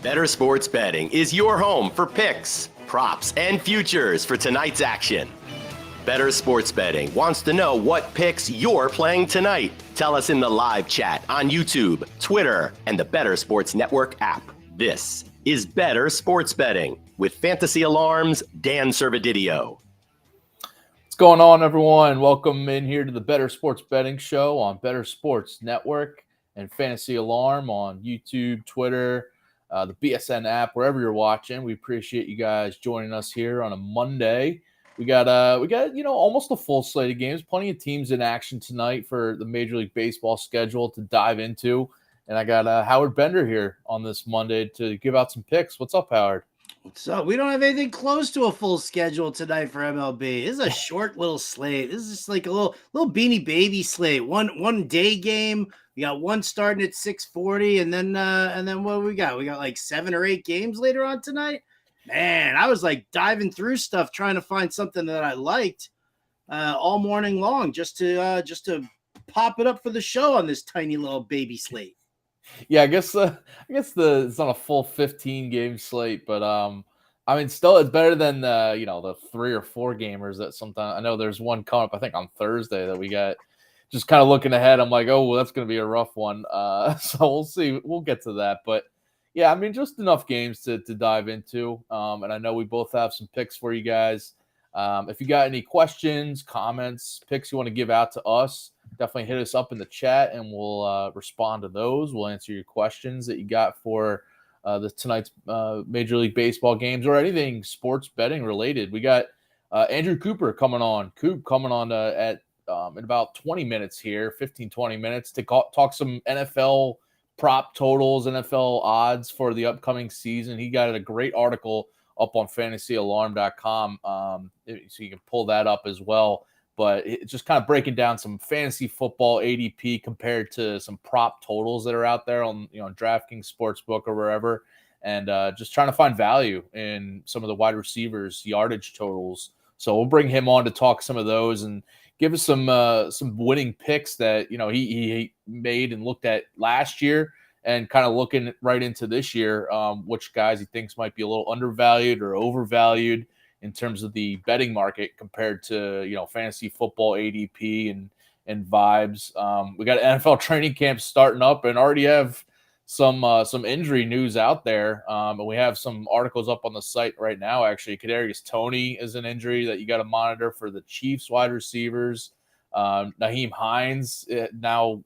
Bettor Sports Betting is your home for picks, props, and futures for tonight's action. Bettor Sports Betting wants to know what picks you're playing tonight. Tell us in the live chat on YouTube, Twitter, and the Bettor Sports Network app. This is Bettor Sports Betting with Fantasy Alarm's Dan Servodidio. What's going on, everyone? Welcome in here to the Bettor Sports Betting Show on Bettor Sports Network and Fantasy Alarm on YouTube, Twitter, the BSN app, wherever you're watching. We appreciate you guys joining us here on a Monday. We got almost a full slate of games, plenty of teams in action tonight for the Major League Baseball schedule to dive into. And I got Howard Bender here on this Monday to give out some picks. What's up, Howard? What's up? We don't have anything close to a full schedule tonight for MLB. This is a short little slate. This is just like a little beanie baby slate. One day game. We got one starting at 6:40, and then what do we got? We got like 7 or 8 games later on tonight. Man, I was like diving through stuff trying to find something that I liked all morning long just to pop it up for the show on this tiny little baby slate. Yeah, I guess it's not a full 15 game slate, but I mean, still it's better than the 3 or 4 gamers that sometimes I know there's one coming up, I think on Thursday that we got. Just kind of looking ahead, I'm like, oh, well, that's going to be a rough one. So we'll see. We'll get to that. But, yeah, I mean, just enough games to dive into. And I know we both have some picks for you guys. If you got any questions, comments, picks you want to give out to us, definitely hit us up in the chat, and we'll respond to those. We'll answer your questions that you got for tonight's Major League Baseball games or anything sports betting related. We got Andrew Cooper coming on. At in about 20 minutes here, 15, 20 minutes to talk some NFL prop totals, NFL odds for the upcoming season. He got a great article up on fantasyalarm.com, so you can pull that up as well. But it's just kind of breaking down some fantasy football ADP compared to some prop totals that are out there on DraftKings Sportsbook or wherever, and just trying to find value in some of the wide receivers' yardage totals. So we'll bring him on to talk some of those and give us some winning picks that he made and looked at last year, and kind of looking right into this year, which guys he thinks might be a little undervalued or overvalued in terms of the betting market compared to fantasy football ADP and vibes. We got NFL training camp starting up, and already have some injury news out there, and we have some articles up on the site right now. Actually, Kadarius Toney is an injury that you got to monitor for the Chiefs wide receivers. Nyheim Hines now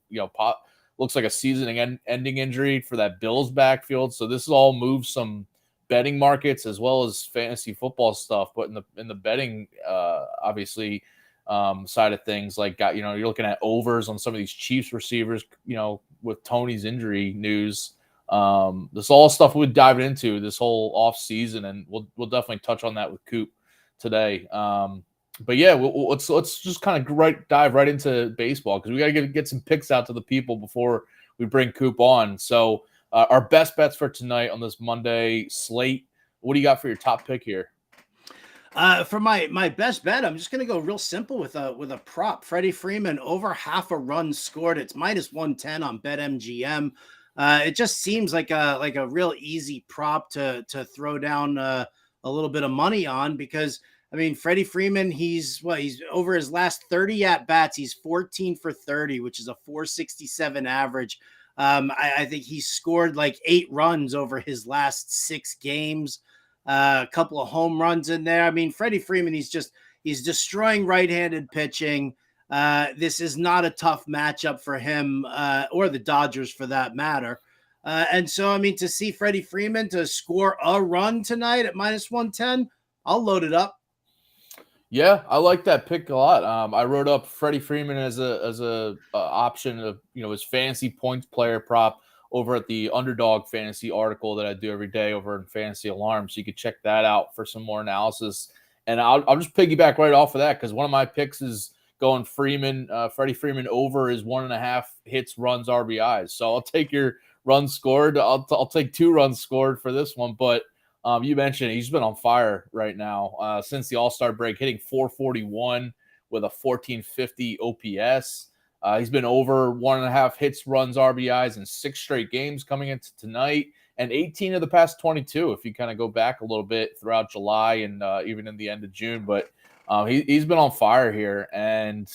looks like a season-ending injury for that Bills backfield. So this all moves some betting markets as well as fantasy football stuff. But in the betting, obviously, side of things, like you're looking at overs on some of these Chiefs receivers. With Tony's injury news, this all stuff we'd dive into this whole off season, and we'll definitely touch on that with Coop today. But yeah, let's just kind of dive right into baseball, because we got to get some picks out to the people before we bring Coop on. So our best bets for tonight on this Monday slate. What do you got for your top pick here? For my best bet, I'm just going to go real simple with a prop. Freddie Freeman over half a run scored. It's -110 on BetMGM. It just seems like a real easy prop to throw down a little bit of money on, because I mean, Freddie Freeman, he's over his last 30 at bats, he's 14 for 30, which is a 467 average. I think he scored like 8 runs over his last 6 games. A couple of home runs in there. I mean, Freddie Freeman, he's destroying right-handed pitching. This is not a tough matchup for him or the Dodgers for that matter. And so, I mean, to see Freddie Freeman to score a run tonight at -110, I'll load it up. Yeah, I like that pick a lot. I wrote up Freddie Freeman as a option of his fantasy points player prop over at the Underdog Fantasy article that I do every day over in Fantasy Alarm. So you could check that out for some more analysis. And I'll just piggyback right off of that, because one of my picks is going Freddie Freeman over his 1.5 hits, runs, RBIs. So I'll take your runs scored. I'll take 2 runs scored for this one. But you mentioned he's been on fire right now since the All-Star break, hitting .441 with a 1450 OPS. He's been over 1.5 hits, runs, RBIs in 6 straight games coming into tonight. and 18 of the past 22, if you kind of go back a little bit throughout July and even in the end of June. But he's been on fire here. And,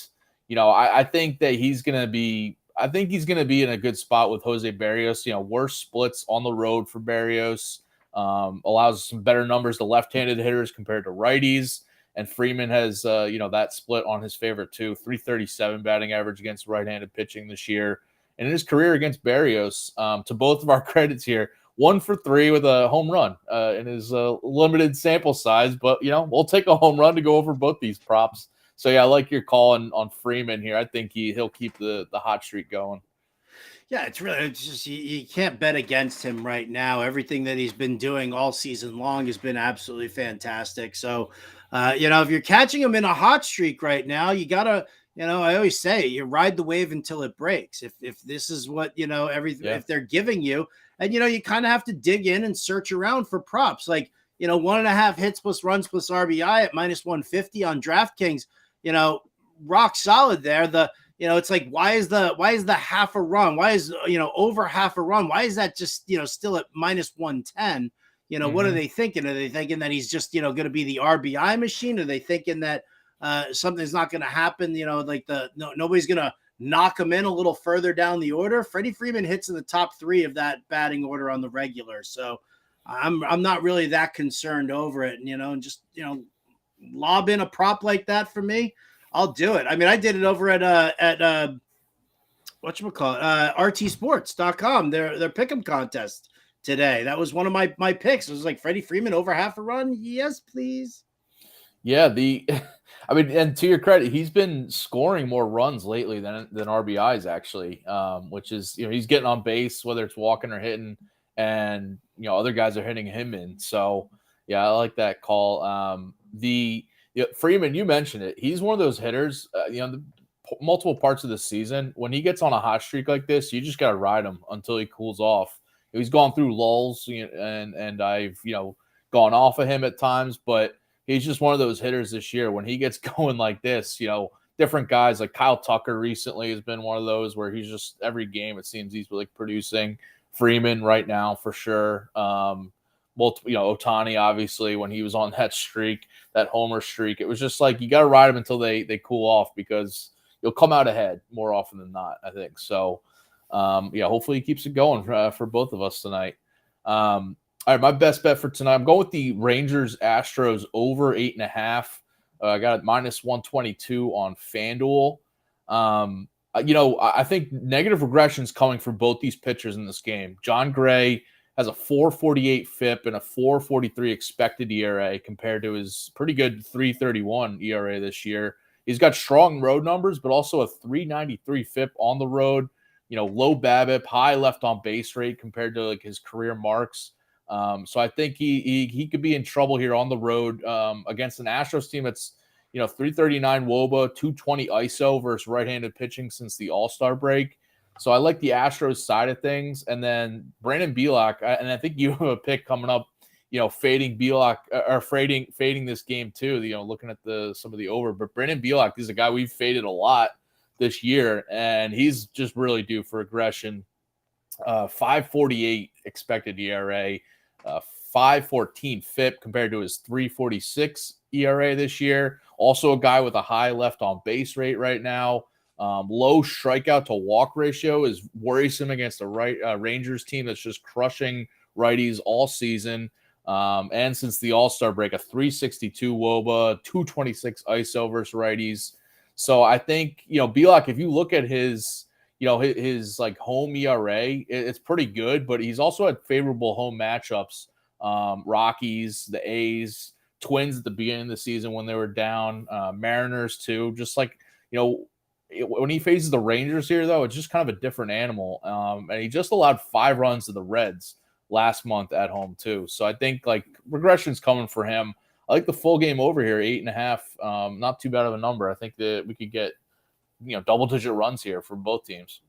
I think that he's going to be in a good spot with Jose Berrios. Worse splits on the road for Berrios, allows some better numbers to left-handed hitters compared to righties. And Freeman has, that split on his favor too. 337 batting average against right-handed pitching this year. And in his career against Berrios, to both of our credits here, 1 for 3 with a home run in his limited sample size. But, we'll take a home run to go over both these props. So, yeah, I like your call on Freeman here. I think he'll keep the hot streak going. Yeah, it's just you can't bet against him right now. Everything that he's been doing all season long has been absolutely fantastic. So, if you're catching him in a hot streak right now, you got to, I always say you ride the wave until it breaks. If this is what, if they're giving you, and, you kind of have to dig in and search around for props like, 1.5 hits plus runs plus RBI at -150 on DraftKings, rock solid there. It's like, why is the half a run? Why is, over half a run? Why is that just, still at -110? What are they thinking? Are they thinking that he's just, going to be the RBI machine? Are they thinking that something's not going to happen? Nobody's going to knock him in a little further down the order. Freddie Freeman hits in the top 3 of that batting order on the regular. So I'm not really that concerned over it. And, just, lob in a prop like that for me, I'll do it. I mean, I did it over at rtsports.com, their pick'em contest today. That was one of my picks. It was like Freddie Freeman over half a run. Yes, please. Yeah, and to your credit, he's been scoring more runs lately than RBIs actually, which is, he's getting on base, whether it's walking or hitting, and, other guys are hitting him in. So, yeah, I like that call. Freeman, you mentioned it. He's one of those hitters, the multiple parts of the season, when he gets on a hot streak like this, you just got to ride him until he cools off. He's gone through lulls, and I've, gone off of him at times, but he's just one of those hitters this year. When he gets going like this, different guys like Kyle Tucker recently has been one of those where he's just every game, it seems he's like producing. Freeman right now for sure. Ohtani, obviously, when he was on that streak, that homer streak, it was just like you got to ride them until they cool off, because you'll come out ahead more often than not, I think. So, hopefully he keeps it going for both of us tonight. All right, my best bet for tonight, I'm going with the Rangers Astros over 8.5. I got it -122 on FanDuel. I think negative regression is coming for both these pitchers in this game. John Gray has a 4.48 FIP and a 4.43 expected ERA compared to his pretty good 3.31 ERA this year. He's got strong road numbers, but also a 3.93 FIP on the road. Low BABIP, high left on base rate compared to like his career marks. So I think he could be in trouble here on the road against an Astros team that's 339 WOBA, 220 ISO versus right-handed pitching since the All-Star break. So I like the Astros side of things. And then Brandon Bielak, and I think you have a pick coming up, fading Bielak or fading this game too, looking at some of the over. But Brandon Bielak is a guy we've faded a lot this year, and he's just really due for aggression. 5.48 expected ERA, 5.14 FIP compared to his 3.46 ERA this year. Also a guy with a high left on base rate right now. Low strikeout to walk ratio is worrisome against a Rangers team that's just crushing righties all season. And since the All-Star break, a 362 WOBA, 226 ISO versus righties. So I think, Bielak, if you look at his like home ERA, it's pretty good, but he's also had favorable home matchups. Rockies, the A's, Twins at the beginning of the season when they were down, Mariners too. Just like, when he faces the Rangers here, though, it's just kind of a different animal. And he just allowed 5 runs to the Reds last month at home too. So I think like regression's coming for him. I like the full game over here, 8.5. Not too bad of a number. I think that we could get, double-digit runs here for both teams.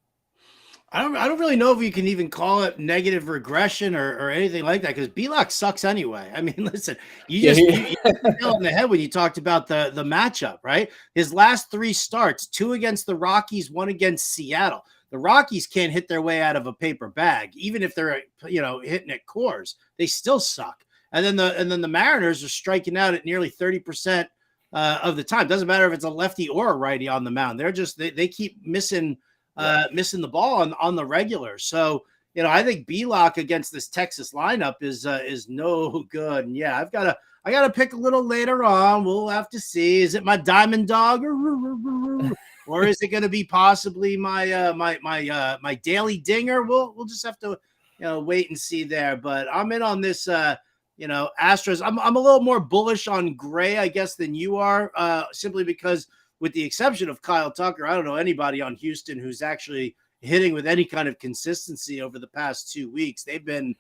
I don't really know if you can even call it negative regression or anything like that, because Bielak sucks anyway. I mean, listen, you hit the nail on the head when you talked about the matchup, right? His last 3 starts, 2 against the Rockies, 1 against Seattle. The Rockies can't hit their way out of a paper bag, even if they're hitting at cores. They still suck. And then the Mariners are striking out at nearly 30% of the time. Doesn't matter if it's a lefty or a righty on the mound. They're just they keep missing the ball on the regular. So I think Belock against this Texas lineup is no good. And yeah, I gotta pick a little later on. We'll have to see. Is it my diamond dog or is it going to be possibly my my daily dinger? We'll just have to wait and see there. But I'm in on this Astros. I'm a little more bullish on Gray, I guess, than you are, simply because with the exception of Kyle Tucker, I don't know anybody on Houston who's actually hitting with any kind of consistency over the past 2 weeks. They've been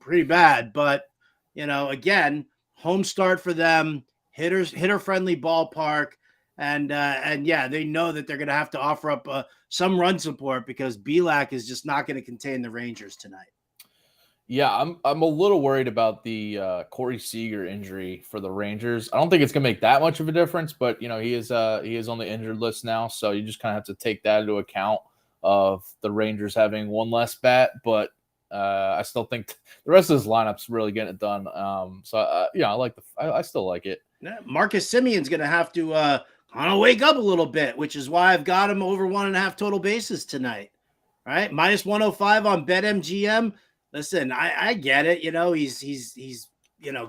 pretty bad, but again, home start for them, hitter friendly ballpark. And yeah, they know that they're going to have to offer up some run support because Belak is just not going to contain the Rangers tonight. Yeah, I'm a little worried about the Corey Seager injury for the Rangers. I don't think it's going to make that much of a difference, but he is on the injured list now, so you just kind of have to take that into account of the Rangers having one less bat. But I still think the rest of this lineup's really getting it done. I still like it. Yeah, Marcus Simeon's going to have to wake up a little bit, which is why I've got him over 1.5 total bases tonight. All right, minus 105 on BetMGM. Listen, I get it. He's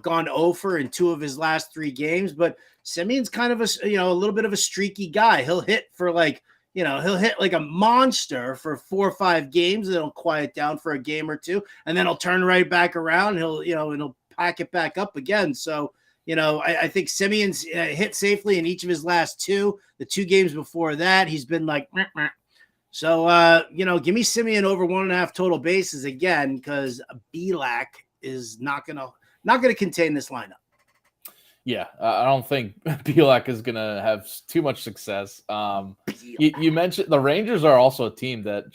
gone 0 in 2 of his last 3 games, but Simeon's kind of a little bit of a streaky guy. He'll hit for he'll hit like a monster for 4 or 5 games, and he'll quiet down for a game or 2, and then he'll turn right back around. And he'll pack it back up again. So, I think Simeon's hit safely in each of his last 2. The 2 games before that, he's been like, meh, meh. So, give me Simeon over 1.5 total bases again, because Belak is not gonna contain this lineup. Yeah, I don't think Belak is gonna have too much success. You mentioned the Rangers are also a team that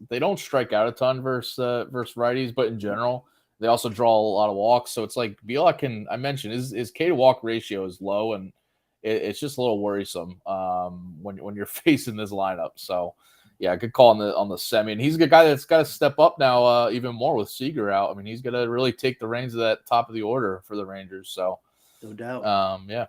they don't strike out a ton versus righties, but in general, they also draw a lot of walks. So it's like Belak I mentioned his K to walk ratio is low, and it's just a little worrisome when you're facing this lineup. So. Yeah, good call on the semi. And he's a guy that's got to step up now even more with Seager out. I mean, he's going to really take the reins of that top of the order for the Rangers. So, no doubt. Yeah.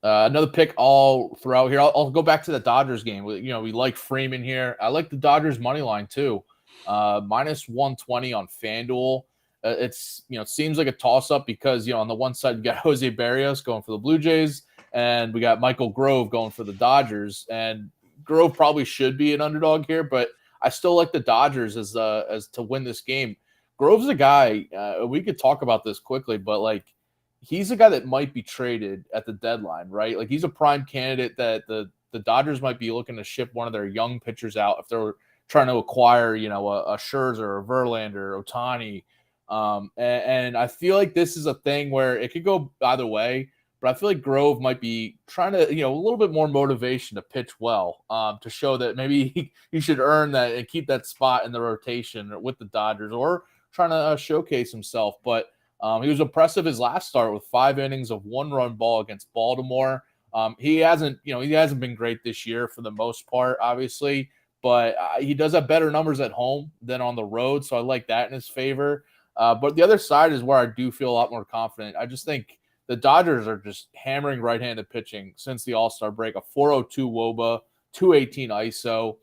Another pick all throughout here. I'll go back to the Dodgers game. We like Freeman here. I like the Dodgers money line too. Minus 120 on FanDuel. It seems like a toss up because, on the one side you got Jose Barrios going for the Blue Jays, and we got Michael Grove going for the Dodgers. And Grove probably should be an underdog here, but I still like the Dodgers as to win this game. Grove's a guy, we could talk about this quickly, but he's a guy that might be traded at the deadline, right? Like he's a prime candidate that the Dodgers might be looking to ship one of their young pitchers out if they're trying to acquire, a Scherzer, a Verlander, Ohtani. And I feel like this is a thing where it could go either way. But I feel like Grove might be trying to, a little bit more motivation to pitch well, to show that maybe he should earn that and keep that spot in the rotation with the Dodgers, or trying to showcase himself. But he was impressive his last start with 5 innings of 1-run ball against Baltimore. He hasn't been great this year for the most part, obviously, but he does have better numbers at home than on the road. So I like that in his favor. But the other side is where I do feel a lot more confident. I just think the Dodgers are just hammering right-handed pitching since the All-Star break. A 402 WOBA, 218 ISO,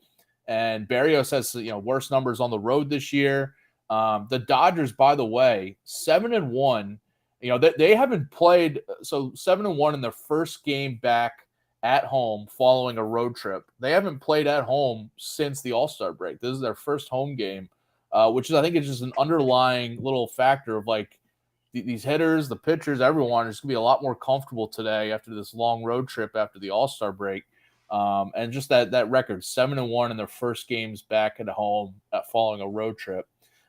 and Barrios has worse numbers on the road this year. The Dodgers, by the way, 7-1. They haven't played 7-1 in their first game back at home following a road trip. They haven't played at home since the All-Star break. This is their first home game, which is I think it's just an underlying little factor of these hitters, the pitchers, everyone is going to be a lot more comfortable today after this long road trip after the All-Star break. And just that record, 7-1 in their first games back at home following a road trip.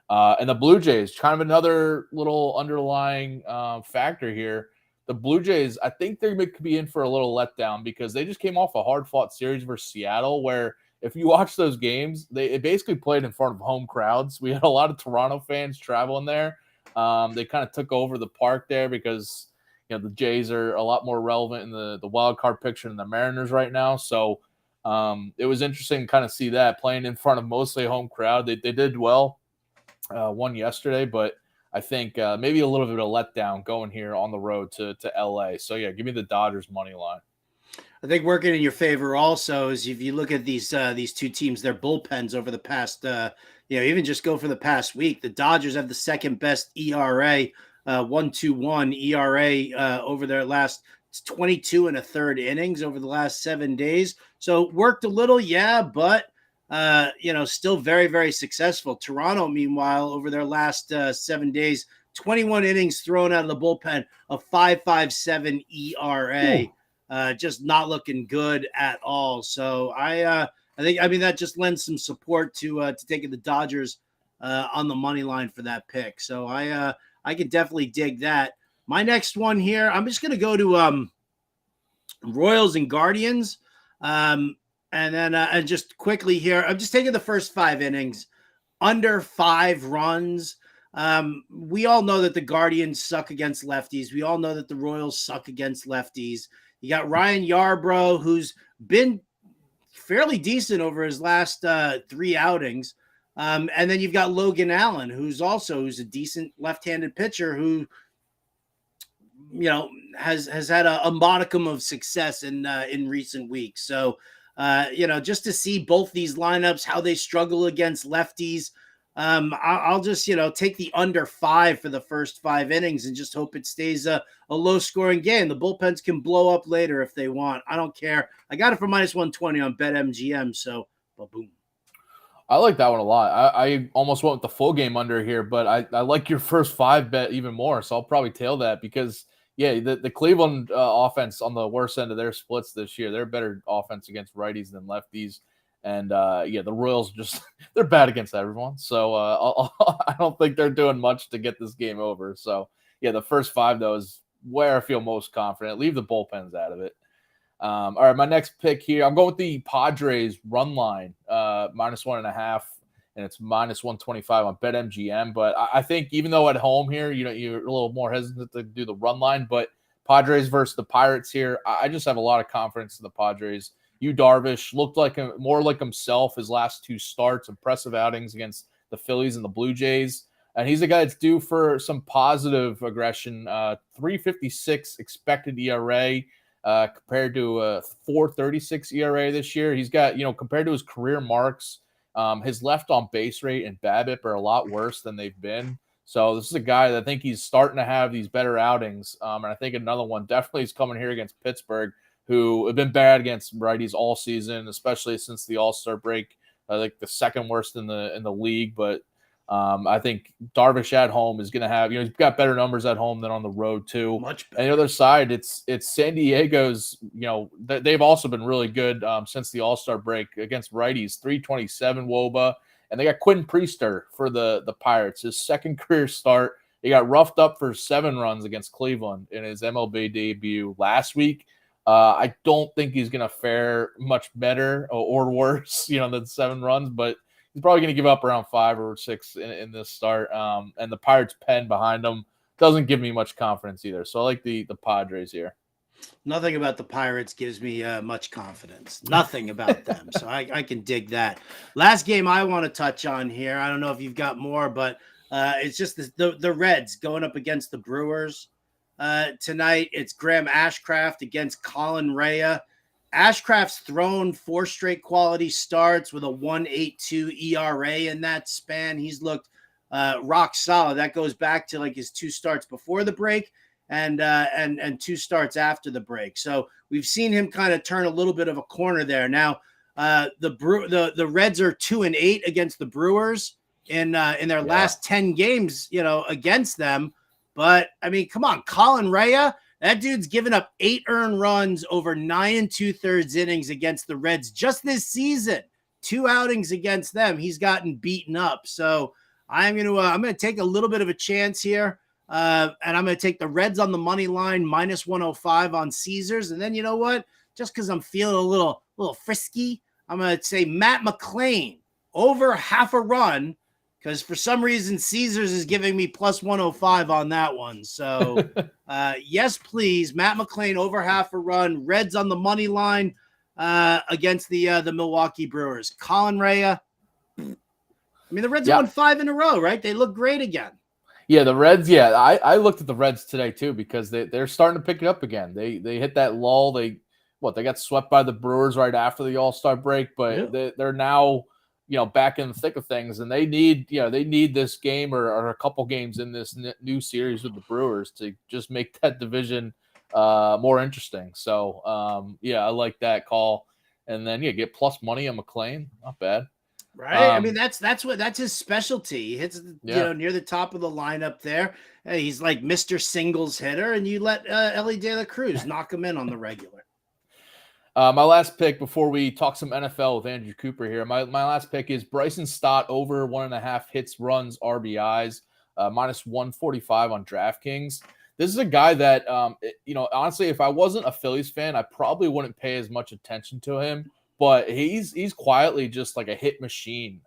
And the Blue Jays, kind of another little underlying factor here. The Blue Jays, I think they could be in for a little letdown because they just came off a hard-fought series versus Seattle where if you watch those games, they basically played in front of home crowds. We had a lot of Toronto fans traveling there. They kind of took over the park there because the Jays are a lot more relevant in the wild card picture than the Mariners right now. So It was interesting to kind of see that playing in front of mostly a home crowd. They did well, won yesterday, but I think maybe a little bit of a letdown going here on the road to LA. So yeah, give me the Dodgers money line. I think working in your favor also is if you look at these two teams, their bullpens over the past, even just go for the past week. The Dodgers have the second best ERA, 1.21 ERA over their last 22 and a third innings over the last 7 days. So worked a little, yeah, but still very, very successful. Toronto, meanwhile, over their last 7 days, 21 innings thrown out of the bullpen, a 5.57 ERA. Just not looking good at all. So I think that just lends some support to taking the Dodgers on the money line for that pick. So I could definitely dig that. My next one here, I'm just going to go to Royals and Guardians. And then and just quickly here, I'm just taking the first 5 innings, under 5 runs. We all know that the Guardians suck against lefties. We all know that the Royals suck against lefties. You got Ryan Yarbrough, who's been fairly decent over his last 3 outings. And then you've got Logan Allen, who's a decent left-handed pitcher who, has had a modicum of success in recent weeks. So, just to see both these lineups, how they struggle against lefties, I'll just, take the under 5 for the first 5 innings and just hope it stays a low-scoring game. The bullpens can blow up later if they want. I don't care. I got it for -120 on BetMGM, so boom. I like that one a lot. I almost went with the full game under here, but I like your first 5 bet even more, so I'll probably tail that because, yeah, the Cleveland offense on the worst end of their splits this year, they're better offense against righties than lefties. And, the Royals they're bad against everyone. So I don't think they're doing much to get this game over. So, yeah, the first 5, though, is where I feel most confident. Leave the bullpens out of it. All right, my next pick here, I'm going with the Padres run line, -1.5, and it's -125 on BetMGM. But I think even though at home here, you're a little more hesitant to do the run line, but Padres versus the Pirates here, I just have a lot of confidence in the Padres. Darvish looked more like himself his last 2 starts, impressive outings against the Phillies and the Blue Jays. And he's a guy that's due for some positive aggression, 3.56 expected ERA compared to a 4.36 ERA this year. He's got, compared to his career marks, his left on base rate and BABIP are a lot worse than they've been. So this is a guy that I think he's starting to have these better outings. And I think another one definitely is coming here against Pittsburgh, who have been bad against righties all season, especially since the All-Star break. Like the second worst in the league. But I think Darvish at home is going to have, he's got better numbers at home than on the road too. Much better. And the other side, it's San Diego's, they've also been really good since the All-Star break against righties, 3.27 WOBA. And they got Quinn Priester for the Pirates, his second career start. He got roughed up for 7 runs against Cleveland in his MLB debut last week. I don't think he's going to fare much better or worse, than 7 runs, but he's probably going to give up around 5 or 6 in this start. And the Pirates pen behind him doesn't give me much confidence either. So I like the Padres here. Nothing about the Pirates gives me much confidence. Nothing about them. So I can dig that. Last game I want to touch on here. I don't know if you've got more, but it's just the Reds going up against the Brewers. Tonight, it's Graham Ashcraft against Colin Rea. Ashcraft's thrown 4 straight quality starts with a 1.82 ERA in that span. He's looked rock solid. That goes back to like his 2 starts before the break and 2 starts after the break. So we've seen him kind of turn a little bit of a corner there. Now, the Reds are 2-8 against the Brewers in their last 10 games, against them. But, I mean, come on, Colin Rea, that dude's given up 8 earned runs over 9 2/3 innings against the Reds just this season. 2 outings against them, he's gotten beaten up. So I'm gonna take a little bit of a chance here, and I'm gonna take the Reds on the money line -105 on Caesars. And then you know what? Just because I'm feeling a little frisky, I'm gonna say Matt McClain over half a run. Because for some reason, Caesars is giving me +105 on that one. So, yes, please. Matt McClain over half a run. Reds on the money line. against the Milwaukee Brewers. Colin Rea. I mean, the Reds won 5 in a row, right? They look great again. Yeah, the Reds. Yeah, I looked at the Reds today too because they're starting to pick it up again. They hit that lull. They got swept by the Brewers right after the All-Star break, but they're now back in the thick of things, and they need this game or a couple games in this new series with the Brewers to just make that division more interesting. So I like that call, and then get plus money on McLean. Not bad. Right. I mean, that's his specialty. He hits near the top of the lineup there. He's like Mr. Singles hitter, and you let Ellie De La Cruz knock him in on the regular. My last pick before we talk some NFL with Andrew Cooper here. My last pick is Bryson Stott over 1.5 hits, runs, RBIs, minus 145 on DraftKings. This is a guy that, honestly, if I wasn't a Phillies fan, I probably wouldn't pay as much attention to him. But he's quietly just like a hit machine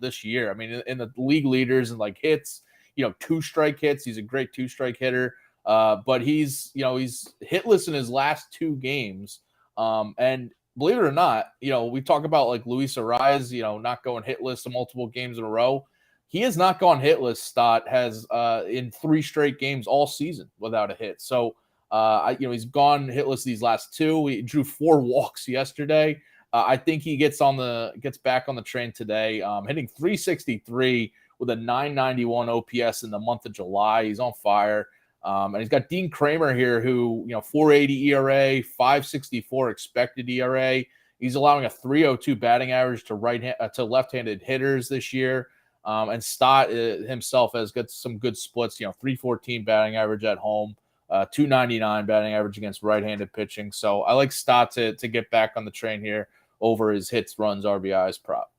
this year. I mean, in the league leaders and like hits, 2-strike hits. He's a great 2-strike hitter. But he's hitless in his last 2 games. And believe it or not, we talk about like Luis Ariz, not going hitless in multiple games in a row. He has not gone hitless. Stott has in 3 straight games all season without a hit. So he's gone hitless these last 2. He drew 4 walks yesterday. I think he gets back on the train today, hitting 363 with a 991 OPS in the month of July. He's on fire. And he's got Dean Kramer here who, 4.80 ERA, 5.64 expected ERA. He's allowing a 3.02 batting average to left-handed hitters this year. And Stott himself has got some good splits, 3.14 batting average at home. 2.99 batting average against right-handed pitching. So I like Stott to get back on the train here over his hits, runs, RBIs prop.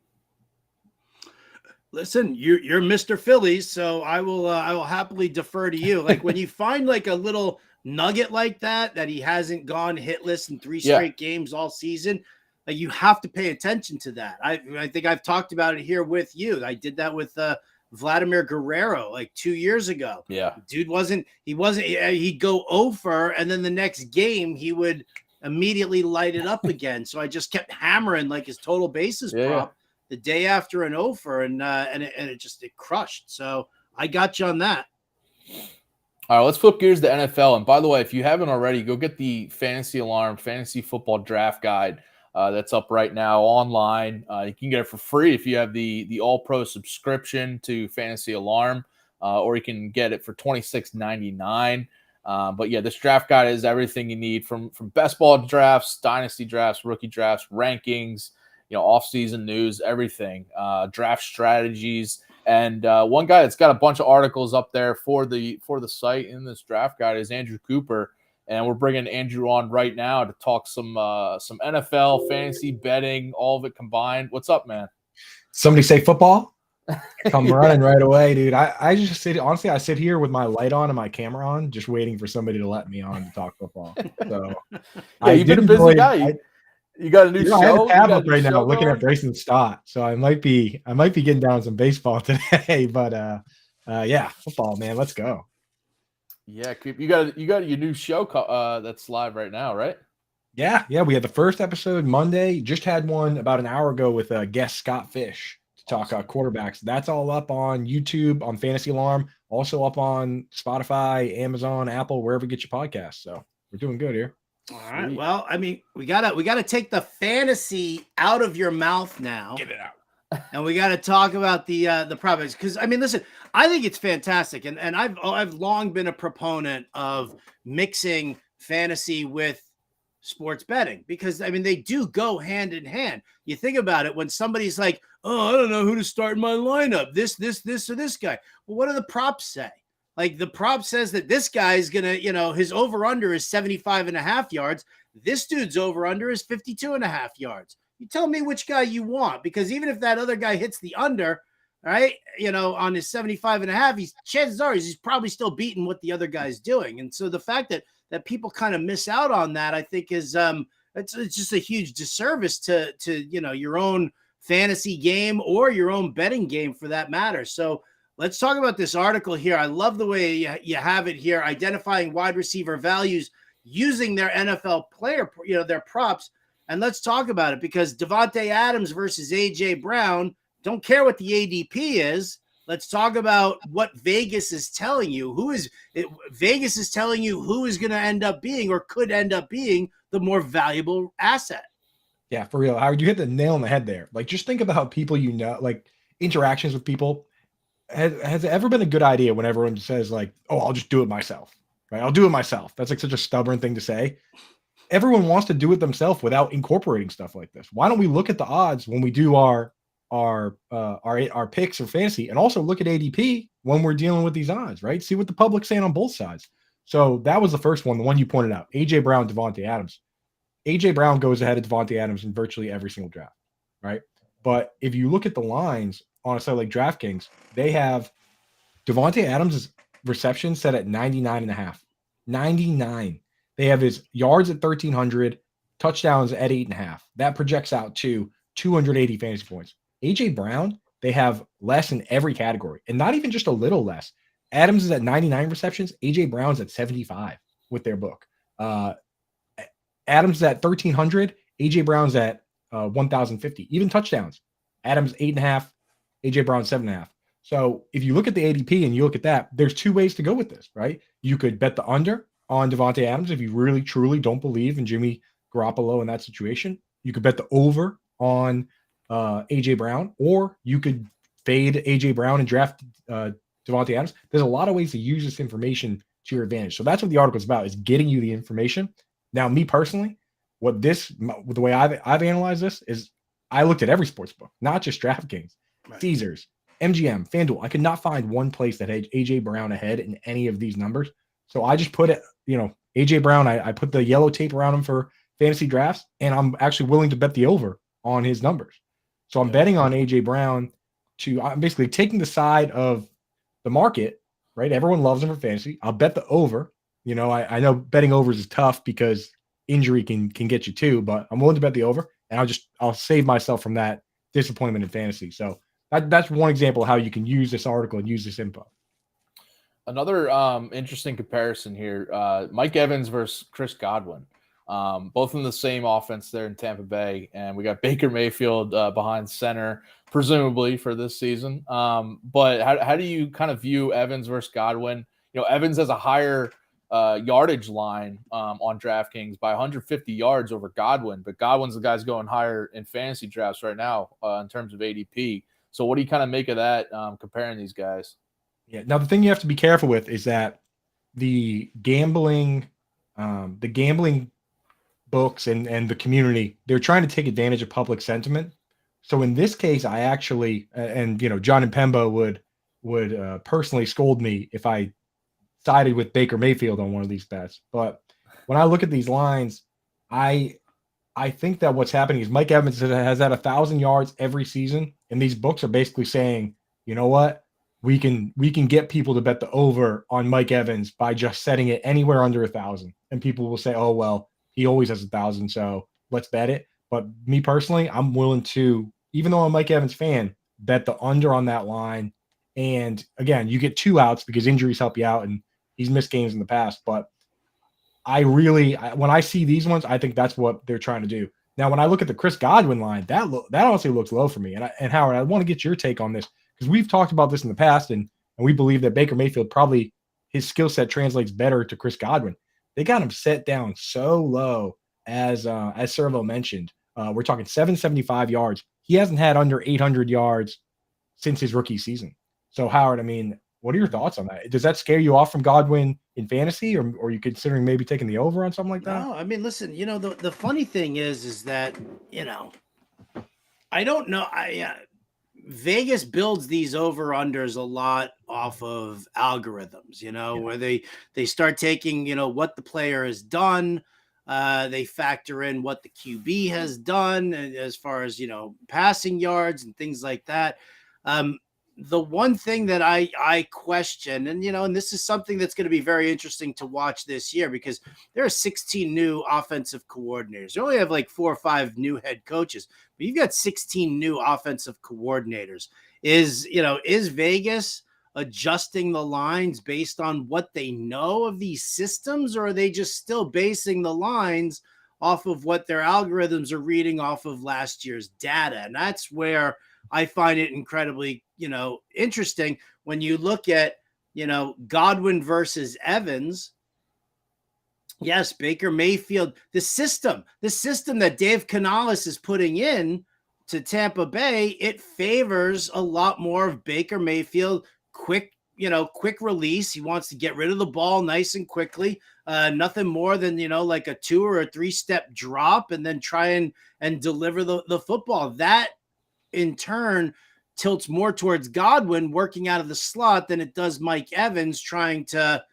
Listen, you're Mr. Phillies, so I will happily defer to you. Like when you find like a little nugget like that he hasn't gone hitless in 3 straight games all season, like you have to pay attention to that. I think I've talked about it here with you. I did that with Vladimir Guerrero like 2 years ago. Yeah. Dude he'd go over, and then the next game he would immediately light it up again. So I just kept hammering like his total bases prop the day after an over, and it crushed. So I got you on that. All right, let's flip gears to NFL. And by the way, if you haven't already, go get the Fantasy Alarm Fantasy Football Draft Guide. That's up right now online. You can get it for free if you have the All-Pro subscription to Fantasy Alarm, or you can get it for $26.99. But yeah, this draft guide is everything you need from best ball drafts, dynasty drafts, rookie drafts, rankings, off-season news, everything, draft strategies. And one guy that's got a bunch of articles up there for the site in this draft guide is Andrew Cooper. And we're bringing Andrew on right now to talk some NFL, fantasy betting, all of it combined. What's up, man? Somebody say football? Come running right away, dude. I just I sit here with my light on and my camera on, just waiting for somebody to let me on to talk football. So you've been a busy guy. You got a new show? I have a tab up right now looking at Bryson Stott. So I might be getting down some baseball today, but football, man. Let's go. Yeah, you got your new show that's live right now, right? Yeah. We had the first episode Monday. Just had one about an hour ago with guest Scott Fish to talk quarterbacks. That's all up on YouTube, on Fantasy Alarm, also up on Spotify, Amazon, Apple, wherever you get your podcasts. So we're doing good here. All right. Sweet. Well, I mean, we gotta take the fantasy out of your mouth now. Get it out. And we got to talk about the prospects, because I mean, listen, I think it's fantastic, and I've long been a proponent of mixing fantasy with sports betting, because I mean they do go hand in hand. You think about it, when somebody's like, "Oh, I don't know who to start in my lineup, this, or this guy." Well, what do the props say? Like the prop says that this guy is gonna, his over under is 75.5 yards. This dude's over under is 52.5 yards. You tell me which guy you want, because even if that other guy hits the under, right, on his 75.5, chances are he's probably still beating what the other guy's doing. And so the fact that people kind of miss out on that, I think is it's just a huge disservice to your own fantasy game or your own betting game for that matter. So let's talk about this article here. I love the way you have it here, identifying wide receiver values using their NFL player, their props. And let's talk about it, because Devontae Adams versus AJ Brown, don't care what the ADP is. Let's talk about what Vegas is telling you. Vegas is telling you who is going to end up being, or could end up being, the more valuable asset. Yeah, for real. Howard, you hit the nail on the head there. Like, just think about people, like interactions with people. Has it ever been a good idea when everyone says like, oh, I'll just do it myself, right? I'll do it myself. That's like such a stubborn thing to say. Everyone wants to do it themselves without incorporating stuff like this. Why don't we look at the odds when we do our picks or fantasy, and also look at ADP when we're dealing with these odds, right? See what the public's saying on both sides. So that was the first one, the one you pointed out, AJ Brown, Devontae Adams. AJ Brown goes ahead of Devontae Adams in virtually every single draft, right? But if you look at the lines on a site like DraftKings, they have Devontae Adams' reception set at 99.5. 99. They have his yards at 1,300, touchdowns at 8.5. That projects out to 280 fantasy points. AJ Brown, they have less in every category, and not even just a little less. Adams is at 99 receptions. AJ Brown's at 75 with their book. Adams is at 1,300. AJ Brown's at 1,050. Even touchdowns. Adams 8.5. AJ Brown 7.5. So if you look at the ADP and you look at that, there's two ways to go with this, right? You could bet the under on Devontae Adams if you really, truly don't believe in Jimmy Garoppolo in that situation. You could bet the over on AJ Brown, or you could fade AJ Brown and draft Devontae Adams. There's a lot of ways to use this information to your advantage. So that's what the article is about, is getting you the information. Now, me personally, the way I've analyzed this is I looked at every sports book, not just DraftKings, right. Caesars, MGM, FanDuel. I could not find one place that had AJ Brown ahead in any of these numbers. So I just put it, AJ Brown, I put the yellow tape around him for fantasy drafts, and I'm actually willing to bet the over on his numbers. So I'm betting on AJ Brown I'm basically taking the side of the market, right? Everyone loves him for fantasy. I'll bet the over. I know betting overs is tough because injury can get you too, but I'm willing to bet the over, and I'll save myself from that disappointment in fantasy. So that's one example of how you can use this article and use this info. Another interesting comparison here, Mike Evans versus Chris Godwin. Both in the same offense there in Tampa Bay, and we got Baker Mayfield behind center, presumably for this season. But how do you kind of view Evans versus Godwin? Evans has a higher yardage line on DraftKings by 150 yards over Godwin, but Godwin's the guy's going higher in fantasy drafts right now in terms of ADP. So what do you kind of make of that, comparing these guys? Yeah. Now, the thing you have to be careful with is that the gambling books and the community, they're trying to take advantage of public sentiment. So in this case, I actually, and John and Pemba would personally scold me if I sided with Baker Mayfield on one of these bets. But when I look at these lines, I think that what's happening is Mike Evans has had 1,000 yards every season, and these books are basically saying, you know what, we can get people to bet the over on Mike Evans by just setting it anywhere under 1,000, and people will say, oh well, he always has 1,000, so let's bet it. But me personally, I'm willing to, even though I'm a Mike Evans fan, bet the under on that line. And again, you get 2 outs because injuries help you out, and he's missed games in the past. But when I see these ones, I think that's what they're trying to do. Now, when I look at the Chris Godwin line, that honestly looks low for me. And Howard, I want to get your take on this, because we've talked about this in the past, and we believe that Baker Mayfield, probably his skill set translates better to Chris Godwin. They got him set down so low, as Servo mentioned. We're talking 775 yards. He hasn't had under 800 yards since his rookie season. So, Howard, what are your thoughts on that? Does that scare you off from Godwin in fantasy, or are you considering maybe taking the over on something like that? No, listen, the funny thing is that, I don't know. Vegas builds these over-unders a lot off of algorithms, where they start taking, what the player has done. They factor in what the QB has done as far as, passing yards and things like that. The one thing that I question, and this is something that's going to be very interesting to watch this year, because there are 16 new offensive coordinators. You only have like 4 or 5 new head coaches, but you've got 16 new offensive coordinators. Is Vegas adjusting the lines based on what they know of these systems, or are they just still basing the lines off of what their algorithms are reading off of last year's data. And that's where I find it incredibly, interesting when you look at, Godwin versus Evans. Yes, Baker Mayfield, the system that Dave Canales is putting in to Tampa Bay, it favors a lot more of Baker Mayfield, quick release. He wants to get rid of the ball nice and quickly. Nothing more than, like a 2 or a 3-step drop and then try and deliver the football. That in turn tilts more towards Godwin working out of the slot than it does Mike Evans trying to,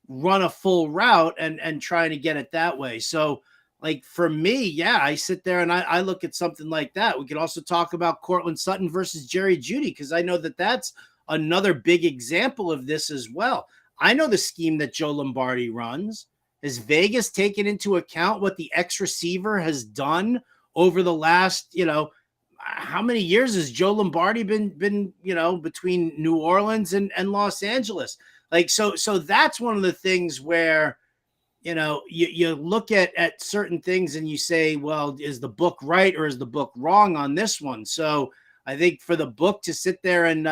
run a full route and trying to get it that way. So like for me, yeah, I sit there and I look at something like that. We could also talk about Cortland Sutton versus Jerry Jeudy, because I know that's another big example of this as well. I know the scheme that Joe Lombardi runs. Has Vegas taken into account what the X receiver has done over the last, how many years has Joe Lombardi been, between New Orleans and Los Angeles? Like, so that's one of the things where, you look at certain things and you say, well, is the book right or is the book wrong on this one? So I think for the book to sit there and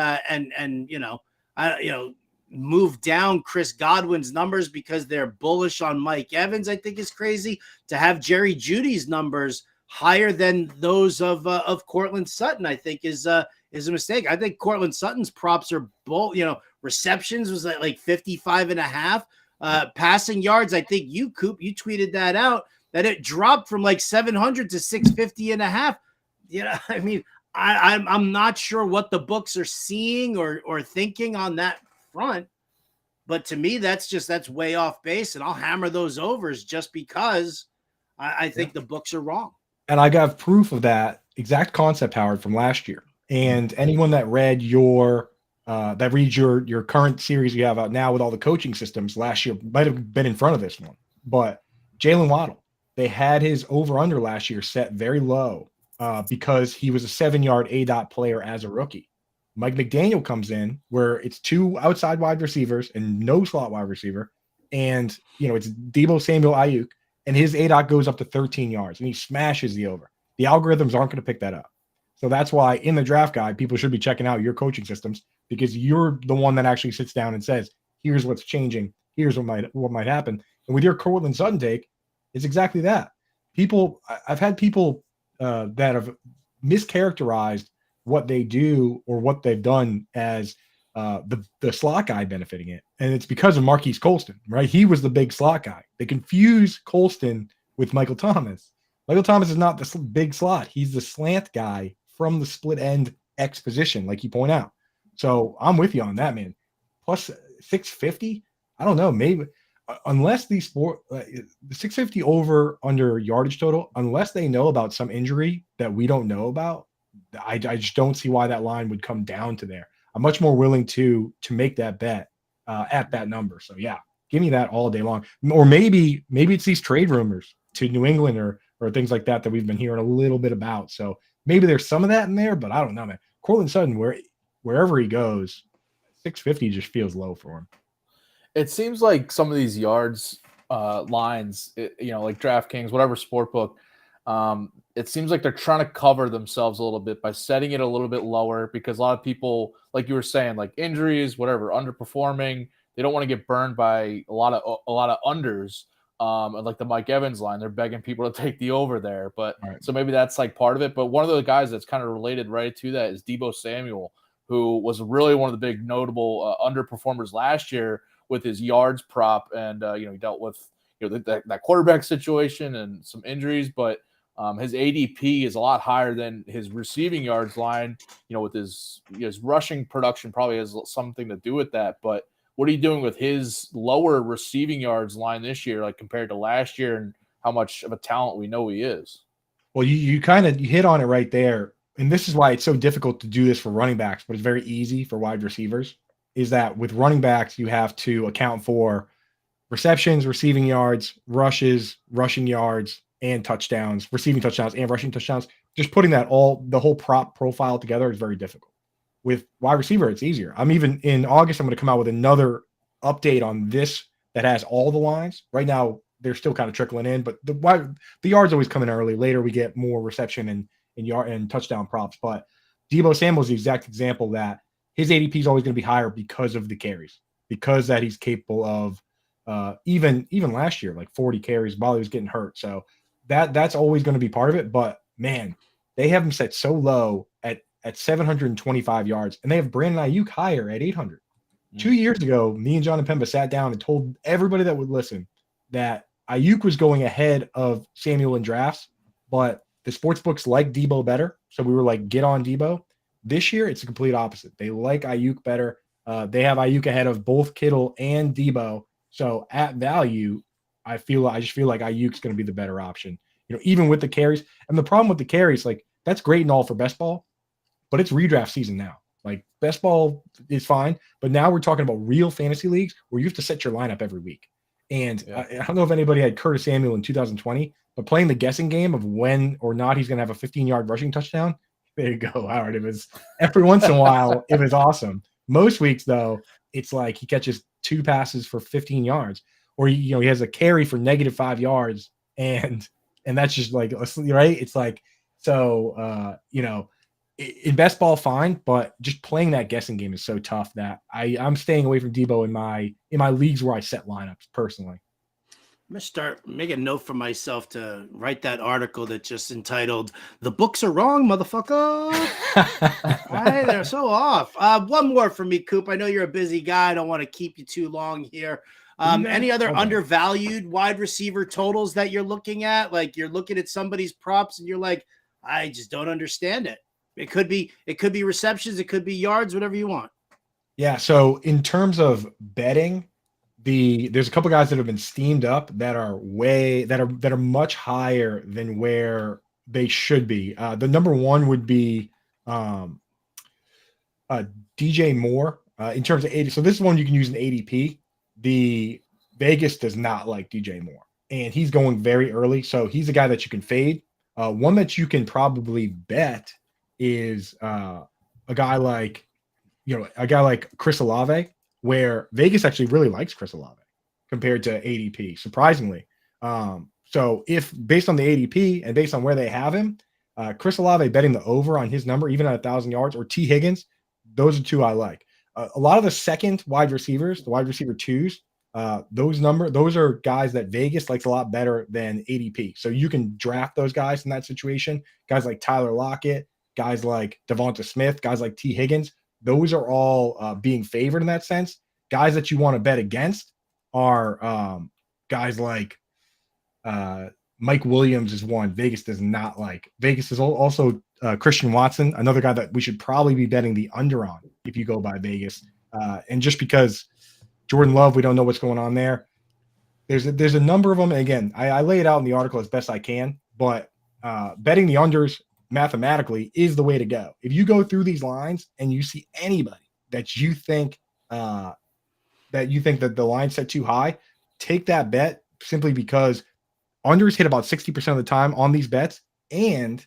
move down Chris Godwin's numbers because they're bullish on Mike Evans, I think is crazy. To have Jerry Jeudy's numbers higher than those of Cortland Sutton, I think is a mistake. I think Cortland Sutton's props are both, receptions was like 55.5. Passing yards, I think you tweeted that out, that it dropped from like 700 to 650.5. I mean, I'm not sure what the books are seeing or thinking on that front, but to me, that's way off base, and I'll hammer those overs just because I think the books are wrong. And I got proof of that exact concept, Howard, from last year. And anyone that read your current series you have out now with all the coaching systems last year might have been in front of this one. But Jalen Waddle, they had his over-under last year set very low because he was a 7-yard ADOT player as a rookie. Mike McDaniel comes in where it's 2 outside wide receivers and no slot wide receiver. And, it's Deebo Samuel Ayuk, and his ADOT goes up to 13 yards and he smashes the over. The algorithms aren't going to pick that up. So that's why in the draft guide, people should be checking out your coaching systems, because you're the one that actually sits down and says, here's what's changing. Here's what might happen. And with your Cortland Sutton take, it's exactly that. I've had people that have mischaracterized what they do or what they've done as the slot guy benefiting it. And it's because of Marquise Colston, right? He was the big slot guy. They confuse Colston with Michael Thomas. Michael Thomas is not the big slot. He's the slant guy from the split end X position, like you point out. So I'm with you on that, man. Plus 650, I don't know, maybe unless the 650 over under yardage total, unless they know about some injury that we don't know about, I just don't see why that line would come down to there. I'm much more willing to make that bet at that number. So yeah, give me that all day long. Or maybe it's these trade rumors to New England or things like that we've been hearing a little bit about. So maybe there's some of that in there, but I don't know, man. Cortland Sutton, wherever he goes, 650 just feels low for him. It seems like some of these yards lines, like DraftKings, whatever sportbook, it seems like they're trying to cover themselves a little bit by setting it a little bit lower, because a lot of people, like you were saying, like injuries, whatever, underperforming, they don't want to get burned by a lot of unders. And like the Mike Evans line, they're begging people to take the over there. But right. So maybe that's like part of it. But one of the guys that's kind of related right to that is Deebo Samuel, who was really one of the big notable underperformers last year with his yards prop. And, he dealt with, that quarterback situation and some injuries, but his ADP is a lot higher than his receiving yards line, with his rushing production probably has something to do with that. But what are you doing with his lower receiving yards line this year, like compared to last year, and how much of a talent we know he is? Well, you hit on it right there. And this is why it's so difficult to do this for running backs, but it's very easy for wide receivers, is that with running backs, you have to account for receptions, receiving yards, rushes, rushing yards, and touchdowns, receiving touchdowns and rushing touchdowns. Just putting the whole prop profile together is very difficult. With wide receiver, it's easier. I'm even in August, I'm going to come out with another update on this that has all the lines. Right now, they're still kind of trickling in. But the yards always come in early. Later we get more reception and yard and touchdown props. But Deebo Samuel is the exact example that his ADP is always going to be higher because of the carries, because that he's capable of even last year, like 40 carries while he was getting hurt. So that's always going to be part of it. But man, they have him set so low at 725 yards, and they have Brandon Ayuk higher at 800. 2 years ago, me and John and Pemba sat down and told everybody that would listen that Ayuk was going ahead of Samuel in drafts, but the sports books like Debo better. So we were like, get on Debo. This year, it's the complete opposite. They like Ayuk better. They have Ayuk ahead of both Kittle and Debo. So at value, I just feel like Ayuk's going to be the better option, even with the carries. And the problem with the carries, like, that's great and all for best ball, but it's redraft season now. Like, best ball is fine, but now we're talking about real fantasy leagues where you have to set your lineup every week. And I don't know if anybody had Curtis Samuel in 2020, but playing the guessing game of when or not he's going to have a 15-yard rushing touchdown, there you go, Howard. It was every once in a while, it was awesome. Most weeks, though, it's like he catches 2 passes for 15 yards, or he has a carry for -5 yards, and that's just like, right? It's like, so in best ball, fine, but just playing that guessing game is so tough that I'm staying away from Debo in my leagues where I set lineups personally. I'm gonna make a note for myself to write that article that just entitled "The Books Are Wrong, Motherfucker." Right, they're so off. One more for me, Coop. I know you're a busy guy. I don't want to keep you too long here. Any other undervalued wide receiver totals that you're looking at? Like, you're looking at somebody's props and you're like, I just don't understand it. It could be receptions, it could be yards, whatever you want. Yeah. So in terms of betting, there's a couple guys that have been steamed up that are much higher than where they should be. The number one would be DJ Moore in terms of 80. So this is one you can use in ADP. The Vegas does not like DJ Moore, and he's going very early. So he's a guy that you can fade. One that you can probably bet is a guy like Chris Olave, where Vegas actually really likes Chris Olave compared to ADP, surprisingly. So if based on the ADP and based on where they have him, Chris Olave betting the over on his number, even at 1,000 yards, or T Higgins, those are two I like. A lot of the second wide receivers, the wide receiver twos, those are guys that Vegas likes a lot better than ADP. So you can draft those guys in that situation. Guys like Tyler Lockett, guys like Devonta Smith, guys like T Higgins. Those are all being favored in that sense. Guys that you want to bet against are guys like Mike Williams is one Vegas does not like. Vegas is also Christian Watson, another guy that we should probably be betting the under on if you go by Vegas. And just because Jordan Love, we don't know what's going on there. There's a number of them. And again, I lay it out in the article as best I can, but betting the unders mathematically is the way to go. If you go through these lines and you see anybody that you think that the line set too high, take that bet simply because unders hit about 60% of the time on these bets, and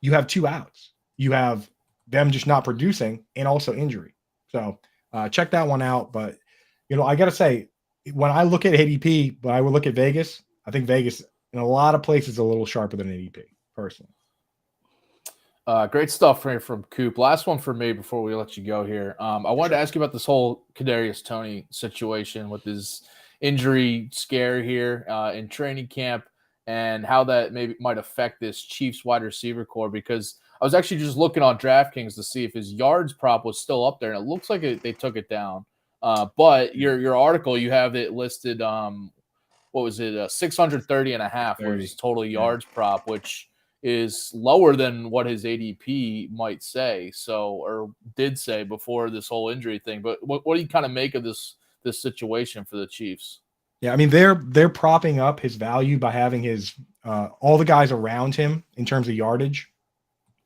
you have 2 outs. You have them just not producing and also injury. So check that one out. But I got to say, when I look at ADP, but I would look at Vegas, I think Vegas in a lot of places is a little sharper than ADP personally. Great stuff from Coop. Last one for me before we let you go here. I wanted to ask you about this whole Kadarius Toney situation with his injury scare here in training camp and how that maybe might affect this Chiefs wide receiver core, because I was actually just looking on DraftKings to see if his yards prop was still up there, and it looks like they took it down. But your article, you have it listed, 630.5 was his total yards prop, which is lower than what his ADP might say, or did say before this whole injury thing. But what do you kind of make of this situation for the Chiefs? Yeah, I mean, they're propping up his value by having his all the guys around him in terms of yardage.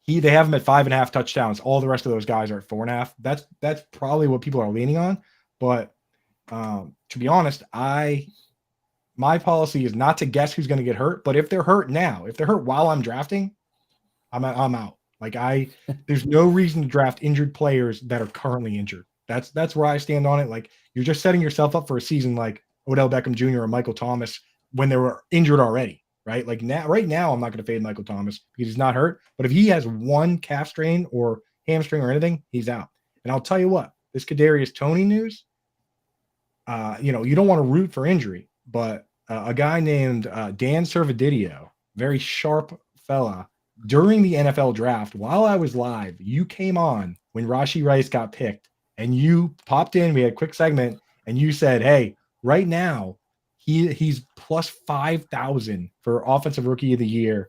They have him at 5.5 touchdowns. All the rest of those guys are at 4.5. That's probably what people are leaning on. But to be honest, my policy is not to guess who's going to get hurt, but if they're hurt while I'm drafting, I'm out. Like there's no reason to draft injured players that are currently injured. That's where I stand on it. Like, you're just setting yourself up for a season like Odell Beckham Jr. or Michael Thomas when they were injured already, right? Like right now, I'm not going to fade Michael Thomas because he's not hurt. But if he has one calf strain or hamstring or anything, he's out. And I'll tell you what, this Kadarius Toney news, you don't want to root for injury, but a guy named Dan Servodidio, very sharp fella, during the NFL draft, while I was live, you came on when Rashee Rice got picked, and you popped in. We had a quick segment, and you said, "Hey, right now, he's plus 5,000 for Offensive Rookie of the Year,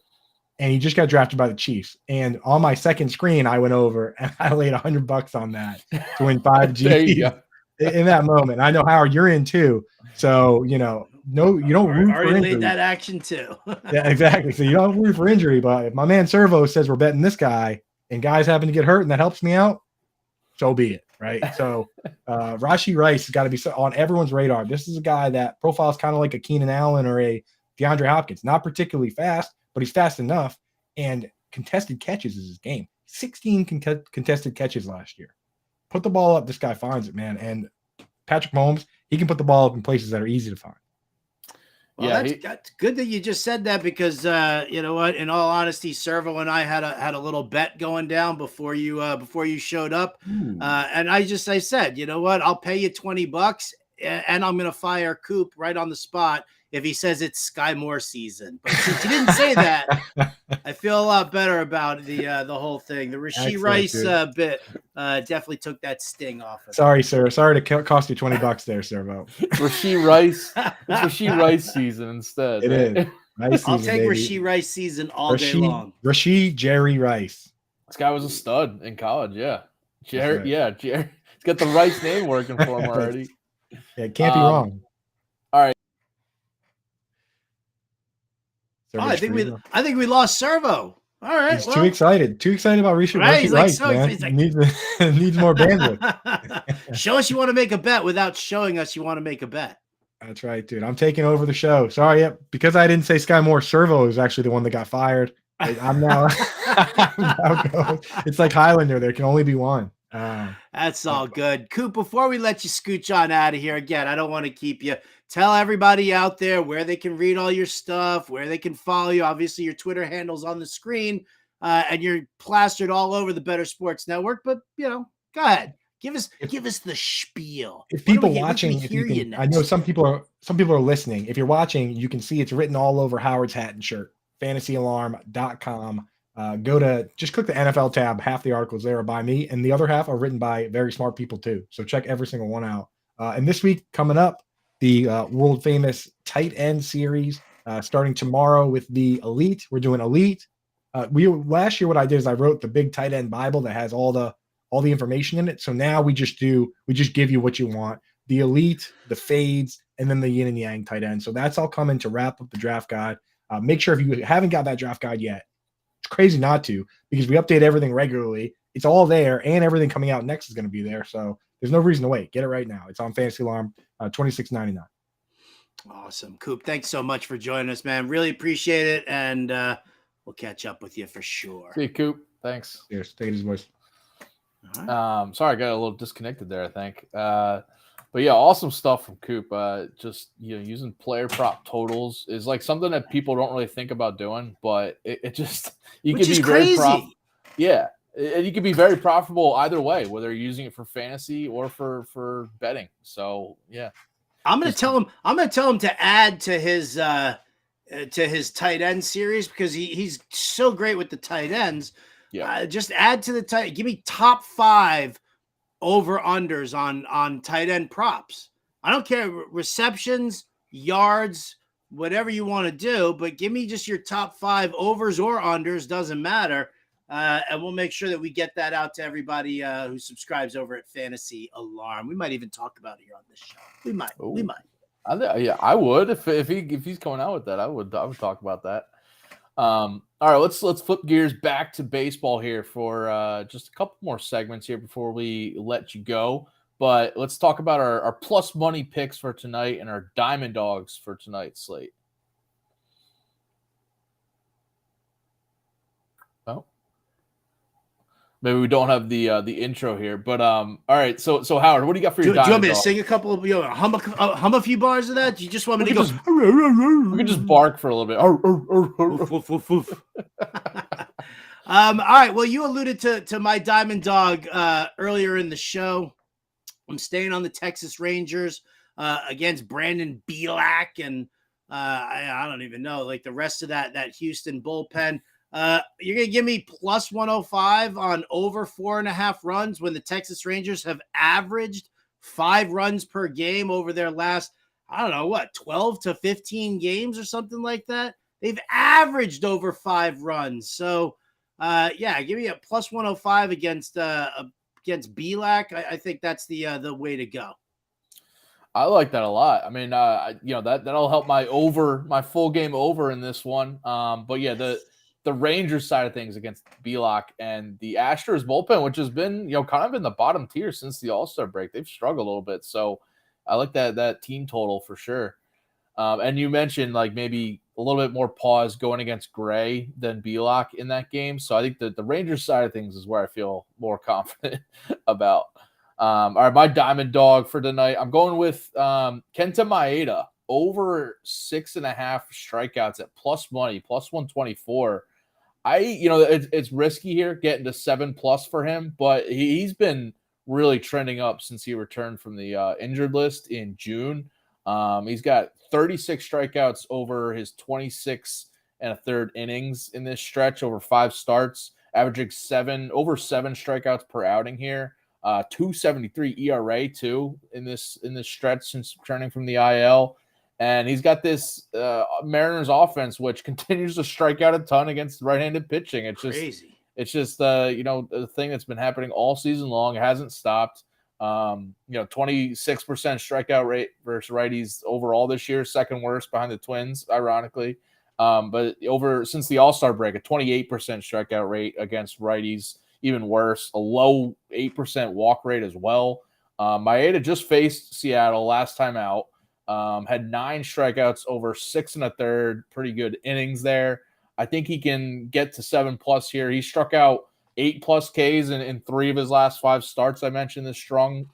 and he just got drafted by the Chiefs." And on my second screen, I went over and I laid $100 on that to win 5G. There you go. In that moment. I know, Howard, you're in too. So, no, you don't root for injury. Laid that action too. Yeah, exactly. So you don't root for injury, but if my man Servo says we're betting this guy and guys happen to get hurt and that helps me out, so be it, right? So Rashee Rice has got to be on everyone's radar. This is a guy that profiles kind of like a Keenan Allen or a DeAndre Hopkins. Not particularly fast, but he's fast enough. And contested catches is his game. 16 contested catches last year. Put the ball up, this guy finds it, man. And Patrick Mahomes, he can put the ball up in places that are easy to find. Well, yeah, that's good that you just said that because you know what? In all honesty, Servo and I had a little bet going down before you showed up, and I said, you know what? I'll pay you $20, and I'm gonna fire Coop right on the spot if he says it's Sky Moore season. But since you didn't say that, I feel a lot better about the whole thing. The Rashee Rice bit definitely took that sting off. Sorry, sir. Sorry to cost you $20 there, Servo. Rashee Rice. It's Rashee Rice season instead. It is. Nice I'll season, take baby. Rashee Rice season all day long. Rashee Jerry Rice. This guy was a stud in college. Yeah, Jerry. Right. Yeah, Jerry. He's got the Rice name working for him already. Yeah, it can't be wrong. All right. I think we lost Servo. All right, he's too excited. Too excited about Rashee Rice, man. He's like, needs more bandwidth. Show us you want to make a bet without showing us you want to make a bet. That's right, dude. I'm taking over the show. Sorry, because I didn't say Sky Moore, Servo is actually the one that got fired. I'm now, it's like Highlander. There can only be one. That's all good. Coop, before we let you scooch on out of here, again, I don't want to keep you. Tell everybody out there where they can read all your stuff, where they can follow you. Obviously, your Twitter handle's on the screen, and you're plastered all over the Bettor Sports Network. But, go ahead. Give us the spiel. If people watching, I know some people are listening. If you're watching, you can see it's written all over Howard's hat and shirt. FantasyAlarm.com. Just click the NFL tab. Half the articles there are by me, and the other half are written by very smart people too. So check every single one out. And this week coming up, the world famous tight end series starting tomorrow with the Elite. We're doing Elite. Last year what I did is I wrote the big tight end Bible that has all the information in it. So now we just give you what you want. The Elite, the fades, and then the yin and yang tight end. So that's all coming to wrap up the draft guide. Make sure if you haven't got that draft guide yet, it's crazy not to, because we update everything regularly. It's all there, and everything coming out next is going to be there. So there's no reason to wait. Get it right now. It's on Fantasy Alarm, $26.99. Awesome. Coop, thanks so much for joining us, man. Really appreciate it, and we'll catch up with you for sure. See you, Coop. Thanks. Cheers. Take it easy, boys. Right. Sorry, I got a little disconnected there, I think. But yeah, awesome stuff from Coop. Just using player prop totals is like something that people don't really think about doing, but it just you can be very profitable. Yeah, and you can be very profitable either way, whether you're using it for fantasy or for betting. So yeah, I'm gonna tell him to add to his tight end series because he's so great with the tight ends. Yeah, just add to the tight. Give me top 5 over-unders on tight end props. I don't care, receptions, yards, whatever you want to do, but give me just your top 5 overs or unders, doesn't matter. And we'll make sure that we get that out to everybody who subscribes over at Fantasy Alarm. We might even talk about it here on this show. We might. I would if he's coming out with that. I would talk about that. All right, let's flip gears back to baseball here for just a couple more segments here before we let you go. But let's talk about our plus money picks for tonight and our Diamond Dogs for tonight's slate. Oh, Maybe we don't have the intro here, but all right. So Howard, what do you got for your? Do you want me to dog? sing a couple of hum a few bars of that? Do you just want me to go? We could just bark for a little bit. All right. Well, you alluded to my diamond dog earlier in the show. I'm staying on the Texas Rangers against Brandon Bielak, and I don't even know, like the rest of that Houston bullpen. You're going to give me plus 105 on over 4.5 runs when the Texas Rangers have averaged 5 runs per game over their last, I don't know, 12 to 15 games or something like that. They've averaged over 5 runs. So, give me a plus 105 against Bielak. I think that's the way to go. I like that a lot. I mean, that'll help my full game over in this one. But yeah, the Rangers side of things against Bielak and the Astros bullpen, which has been, kind of in the bottom tier since the All-Star break. They've struggled a little bit. So I like that team total for sure. And you mentioned like maybe a little bit more pause going against Gray than Bielak in that game. So I think that the Rangers side of things is where I feel more confident about. All right, my diamond dog for tonight, I'm going with Kenta Maeda over 6.5 strikeouts at plus money, plus 124. It's risky here getting to 7+ for him, but he's been really trending up since he returned from the injured list in June. He's got 36 strikeouts over his 26 1/3 innings in this stretch over 5 starts, averaging over 7 strikeouts per outing here. 2.73 ERA too in this stretch since returning from the IL. And he's got this Mariners offense, which continues to strike out a ton against right-handed pitching. It's just crazy. It's just the thing that's been happening all season long. It hasn't stopped. 26% strikeout rate versus righties overall this year, second worst behind the Twins, ironically. But since the All-Star break, a 28% strikeout rate against righties, even worse, a low 8% walk rate as well. Maeda just faced Seattle last time out. Had 9 strikeouts over 6 1/3, pretty good innings there. I think he can get to 7+ here. He struck out 8+ Ks in 3 of his last 5 starts. I mentioned this strong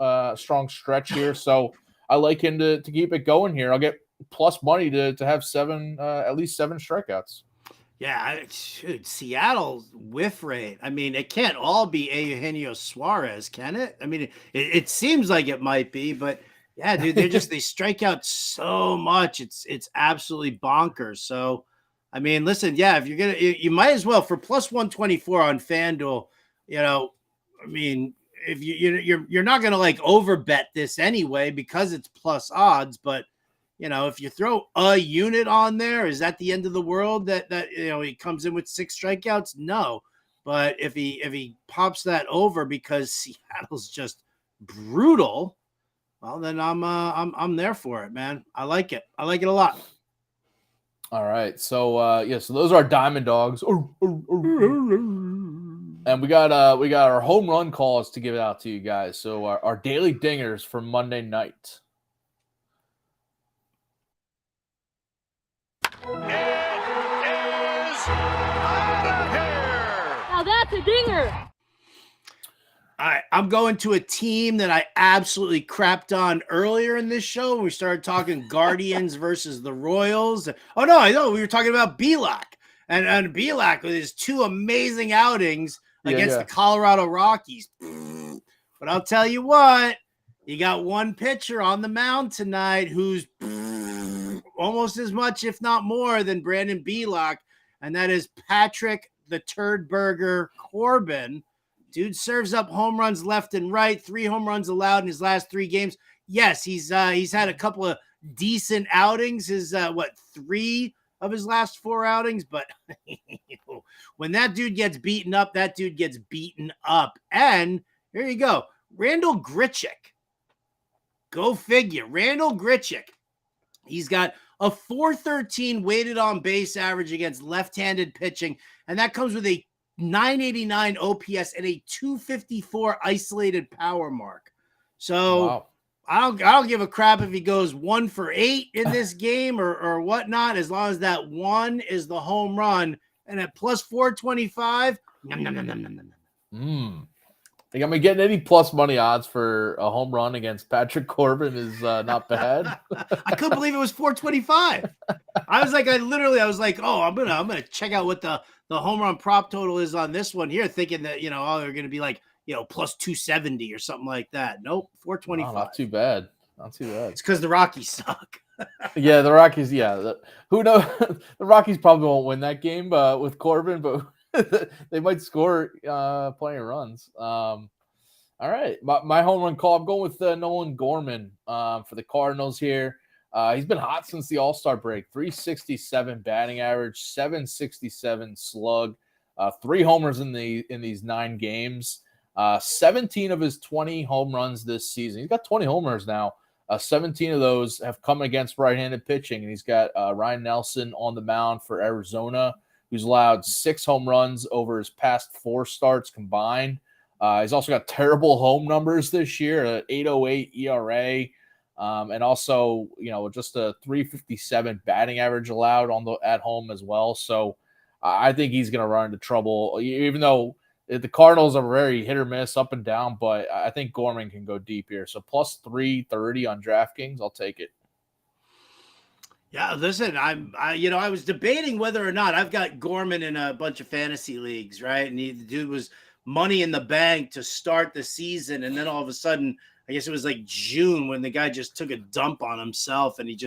stretch here, so I like him to keep it going here. I'll get plus money to have at least 7 strikeouts. Yeah, Seattle's whiff rate. I mean, it can't all be Eugenio Suarez, can it? I mean, it seems like it might be, but yeah, dude, they strike out so much. It's absolutely bonkers. So, I mean, listen, yeah, if you're you might as well for plus 124 on FanDuel. I mean, if you're not gonna like over bet this anyway because it's plus odds, but if you throw a unit on there, is that the end of the world that he comes in with 6 strikeouts? No. But if he pops that over because Seattle's just brutal, well, then I'm there for it, man. I like it. I like it a lot. All right. So so those are our diamond dogs. And we got our home run calls to give out to you guys. So our daily dingers for Monday night. Now that's a dinger. All right, I'm going to a team that I absolutely crapped on earlier in this show when we started talking Guardians versus the Royals. Oh, no, I know. We were talking about Bielak. And Bielak with his 2 amazing outings against the Colorado Rockies. But I'll tell you what, you got one pitcher on the mound tonight who's almost as much, if not more, than Brandon Bielak, and that is Patrick the Turd Burger Corbin. Dude serves up home runs left and right, 3 home runs allowed in his last 3 games. Yes, he's had a couple of decent outings, his 3 of his last 4 outings, but when that dude gets beaten up, that dude gets beaten up. And here you go, Randall Grichuk. Go figure, Randall Grichuk. He's got a 413 weighted on base average against left-handed pitching, and that comes with a 989 OPS and a 254 isolated power mark. So wow. I don't give a crap if he goes 1 for 8 in this game or whatnot, as long as that 1 is the home run. And at plus 425, Think I'm getting any plus money odds for a home run against Patrick Corbin is not bad. I couldn't believe it was 425. I was like, oh, I'm gonna check out what the home run prop total is on this one here, thinking that they're gonna be like plus 270 or something like that. Nope, 425. Oh, not too bad. Not too bad. It's because the Rockies suck. Yeah, the Rockies. Yeah, who knows? The Rockies probably won't win that game with Corbin, but they might score plenty of runs. All right, my home run call. I'm going with Nolan Gorman for the Cardinals here. He's been hot since the All-Star break. 367 batting average, 767 slug, 3 homers in these 9 games. 17 of his 20 home runs this season. He's got 20 homers now. 17 of those have come against right-handed pitching, and he's got Ryan Nelson on the mound for Arizona, who's allowed 6 home runs over his past 4 starts combined. He's also got terrible home numbers this year, an 8.08 ERA, and also just a 357 batting average allowed at home as well. So I think he's going to run into trouble, even though the Cardinals are very hit or miss, up and down, but I think Gorman can go deep here. So plus 330 on DraftKings, I'll take it. Yeah, listen, I was debating whether or not I've got Gorman in a bunch of fantasy leagues, right? And the dude was money in the bank to start the season, and then all of a sudden, I guess it was like June when the guy just took a dump on himself, and he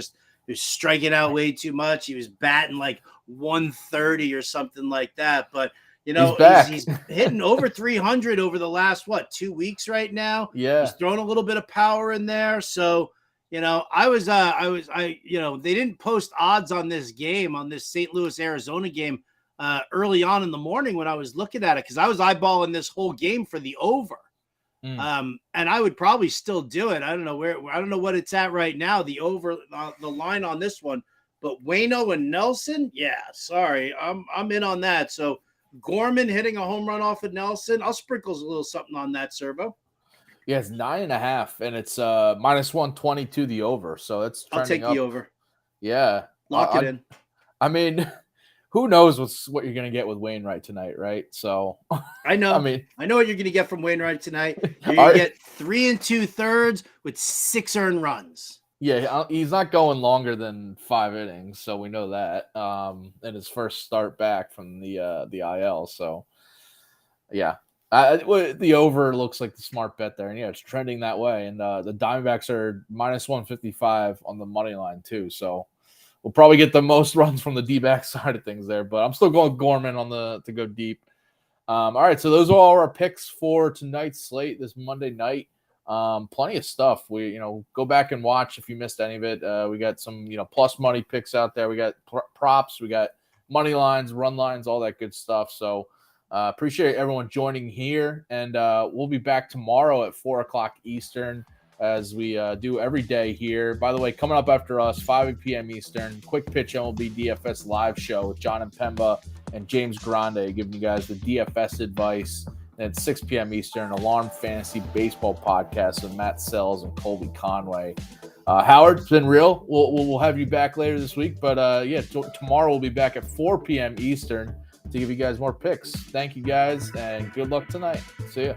was striking out way too much. He was batting like 130 or something like that, but. He's hitting over 300 over the last 2 weeks right now. Yeah, he's throwing a little bit of power in there. So, they didn't post odds on this game, on this St. Louis, Arizona game early on in the morning when I was looking at it, because I was eyeballing this whole game for the over. And I would probably still do it. I don't know what it's at right now, the over, the line on this one, but Waino and Nelson. Yeah, sorry. I'm in on that. So, Gorman hitting a home run off of Nelson. I'll sprinkle a little something on that, Servo. Yeah, it's 9.5, and it's minus 122 the over. So it's I'll take up. The over. Yeah, lock it in. I mean, who knows what you're gonna get with Wainwright tonight, right? So I know. I know what you're gonna get from Wainwright tonight. You're gonna get 3 2/3 with 6 earned runs. Yeah, he's not going longer than 5 innings, so we know that. In his first start back from the IL, so yeah, the over looks like the smart bet there, and yeah, it's trending that way. And the Diamondbacks are minus 155 on the money line too, so we'll probably get the most runs from the D-back side of things there. But I'm still going Gorman to go deep. All right, so those are all our picks for tonight's slate this Monday night. Plenty of stuff. We, go back and watch if you missed any of it. We got some, plus money picks out there. We got props. We got money lines, run lines, all that good stuff. So appreciate everyone joining here. And we'll be back tomorrow at 4:00 Eastern as we do every day here. By the way, coming up after us, 5 p.m. Eastern, Quick Pitch MLB DFS live show with John and Pemba and James Grande giving you guys the DFS advice. At 6 p.m. Eastern, Alarm Fantasy Baseball Podcast with Matt Sells and Colby Conway. Howard, it's been real. We'll have you back later this week. But, tomorrow we'll be back at 4 p.m. Eastern to give you guys more picks. Thank you, guys, and good luck tonight. See ya.